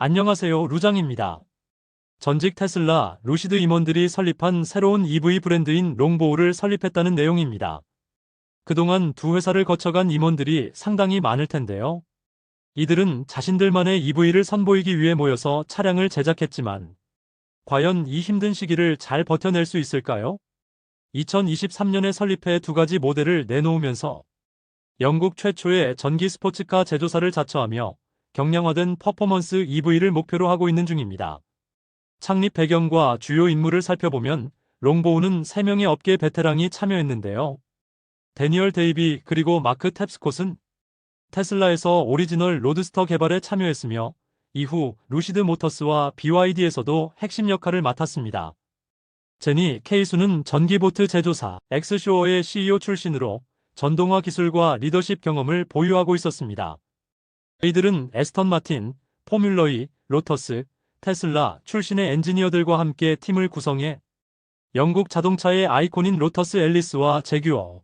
안녕하세요, 루장입니다. 전직 테슬라, 루시드 임원들이 설립한 새로운 EV 브랜드인 롱보우를 설립했다는 내용입니다. 그동안 두 회사를 거쳐간 임원들이 상당히 많을 텐데요. 이들은 자신들만의 EV를 선보이기 위해 모여서 차량을 제작했지만 과연 이 힘든 시기를 잘 버텨낼 수 있을까요? 2023년에 설립해 두 가지 모델을 내놓으면서 영국 최초의 전기 스포츠카 제조사를 자처하며 경량화된 퍼포먼스 EV를 목표로 하고 있는 중입니다. 창립 배경과 주요 인물을 살펴보면 롱보우는 3명의 업계 베테랑이 참여했는데요. 데니얼 데이비 그리고 마크 탭스콧은 테슬라에서 오리지널 로드스터 개발에 참여했으며 이후 루시드 모터스와 BYD에서도 핵심 역할을 맡았습니다. 제니 케이수는 전기보트 제조사 엑스쇼어의 CEO 출신으로 전동화 기술과 리더십 경험을 보유하고 있었습니다. 이들은 에스턴 마틴, 포뮬러2, 로터스, 테슬라 출신의 엔지니어들과 함께 팀을 구성해 영국 자동차의 아이콘인 로터스 앨리스와 제규어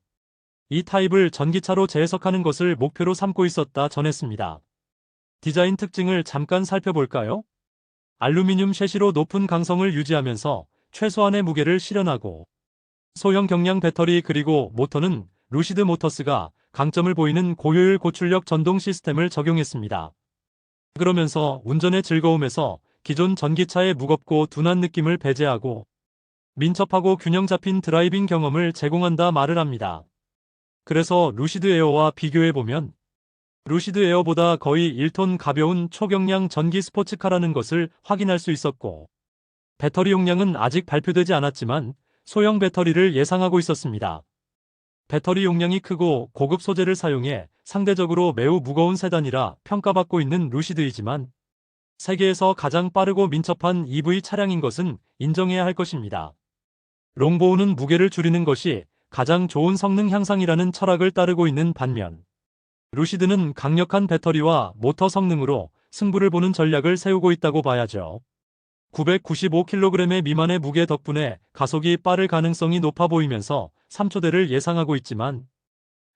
이 타입을 전기차로 재해석하는 것을 목표로 삼고 있었다 전했습니다. 디자인 특징을 잠깐 살펴볼까요? 알루미늄 셰시로 높은 강성을 유지하면서 최소한의 무게를 실현하고 소형 경량 배터리 그리고 모터는 루시드 모터스가 강점을 보이는 고효율 고출력 전동 시스템을 적용했습니다. 그러면서 운전의 즐거움에서 기존 전기차의 무겁고 둔한 느낌을 배제하고 민첩하고 균형 잡힌 드라이빙 경험을 제공한다 말을 합니다. 그래서 루시드 에어와 비교해보면 루시드 에어보다 거의 1톤 가벼운 초경량 전기 스포츠카라는 것을 확인할 수 있었고 배터리 용량은 아직 발표되지 않았지만 소형 배터리를 예상하고 있었습니다. 배터리 용량이 크고 고급 소재를 사용해 상대적으로 매우 무거운 세단이라 평가받고 있는 루시드이지만 세계에서 가장 빠르고 민첩한 EV 차량인 것은 인정해야 할 것입니다. 롱보우는 무게를 줄이는 것이 가장 좋은 성능 향상이라는 철학을 따르고 있는 반면 루시드는 강력한 배터리와 모터 성능으로 승부를 보는 전략을 세우고 있다고 봐야죠. 995kg 미만의 무게 덕분에 가속이 빠를 가능성이 높아 보이면서 3초대를 예상하고 있지만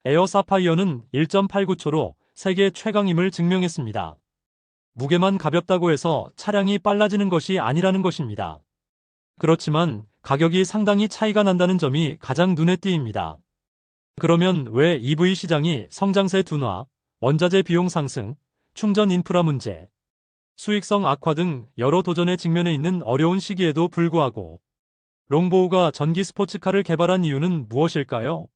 에어 사파이어는 1.89초로 세계 최강임을 증명했습니다. 무게만 가볍다고 해서 차량이 빨라지는 것이 아니라는 것입니다. 그렇지만 가격이 상당히 차이가 난다는 점이 가장 눈에 띄입니다. 그러면 왜 EV 시장이 성장세 둔화, 원자재 비용 상승, 충전 인프라 문제, 수익성 악화 등 여러 도전에 직면해 있는 어려운 시기에도 불구하고 롱보우가 전기 스포츠카를 개발한 이유는 무엇일까요?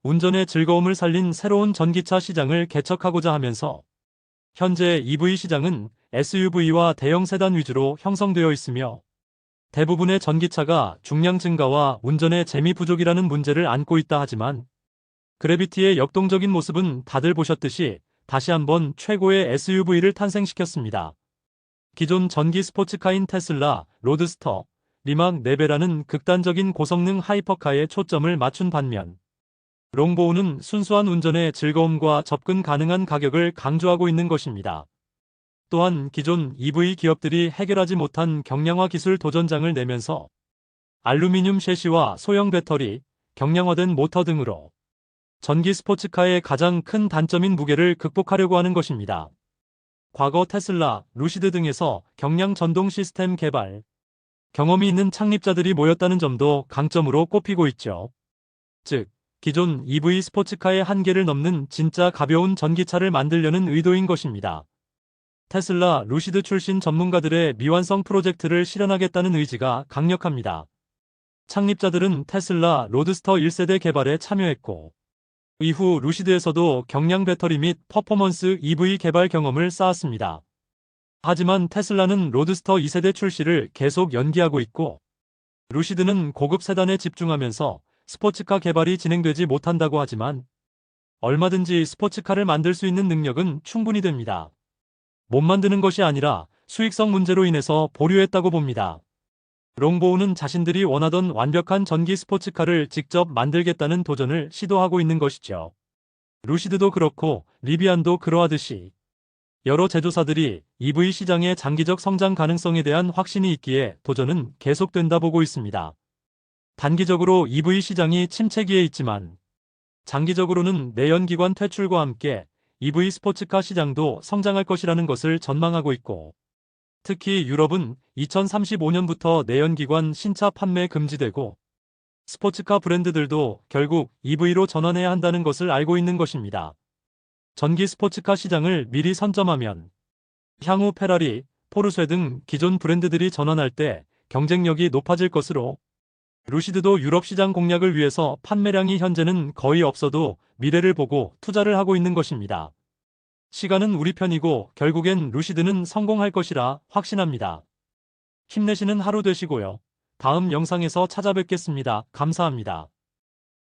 운전의 즐거움을 살린 새로운 전기차 시장을 개척하고자 하면서 현재 EV 시장은 SUV와 대형 세단 위주로 형성되어 있으며 대부분의 전기차가 중량 증가와 운전의 재미 부족이라는 문제를 안고 있다 하지만 그래비티의 역동적인 모습은 다들 보셨듯이 다시 한번 최고의 SUV를 탄생시켰습니다. 기존 전기 스포츠카인 테슬라, 로드스터, 리막 4배라는 극단적인 고성능 하이퍼카에 초점을 맞춘 반면 롱보우는 순수한 운전의 즐거움과 접근 가능한 가격을 강조하고 있는 것입니다. 또한 기존 EV 기업들이 해결하지 못한 경량화 기술 도전장을 내면서 알루미늄 셰시와 소형 배터리, 경량화된 모터 등으로 전기 스포츠카의 가장 큰 단점인 무게를 극복하려고 하는 것입니다. 과거 테슬라, 루시드 등에서 경량 전동 시스템 개발, 경험이 있는 창립자들이 모였다는 점도 강점으로 꼽히고 있죠. 즉, 기존 EV 스포츠카의 한계를 넘는 진짜 가벼운 전기차를 만들려는 의도인 것입니다. 테슬라, 루시드 출신 전문가들의 미완성 프로젝트를 실현하겠다는 의지가 강력합니다. 창립자들은 테슬라 로드스터 1세대 개발에 참여했고 이후 루시드에서도 경량 배터리 및 퍼포먼스 EV 개발 경험을 쌓았습니다. 하지만 테슬라는 로드스터 2세대 출시를 계속 연기하고 있고 루시드는 고급 세단에 집중하면서 스포츠카 개발이 진행되지 못한다고 하지만 얼마든지 스포츠카를 만들 수 있는 능력은 충분히 됩니다. 못 만드는 것이 아니라 수익성 문제로 인해서 보류했다고 봅니다. 롱보우는 자신들이 원하던 완벽한 전기 스포츠카를 직접 만들겠다는 도전을 시도하고 있는 것이죠. 루시드도 그렇고 리비안도 그러하듯이 여러 제조사들이 EV 시장의 장기적 성장 가능성에 대한 확신이 있기에 도전은 계속된다 보고 있습니다. 단기적으로 EV 시장이 침체기에 있지만 장기적으로는 내연기관 퇴출과 함께 EV 스포츠카 시장도 성장할 것이라는 것을 전망하고 있고 특히 유럽은 2035년부터 내연기관 신차 판매 금지되고 스포츠카 브랜드들도 결국 EV로 전환해야 한다는 것을 알고 있는 것입니다. 전기 스포츠카 시장을 미리 선점하면 향후 페라리, 포르쉐 등 기존 브랜드들이 전환할 때 경쟁력이 높아질 것으로 루시드도 유럽 시장 공략을 위해서 판매량이 현재는 거의 없어도 미래를 보고 투자를 하고 있는 것입니다. 시간은 우리 편이고 결국엔 루시드는 성공할 것이라 확신합니다. 힘내시는 하루 되시고요. 다음 영상에서 찾아뵙겠습니다. 감사합니다.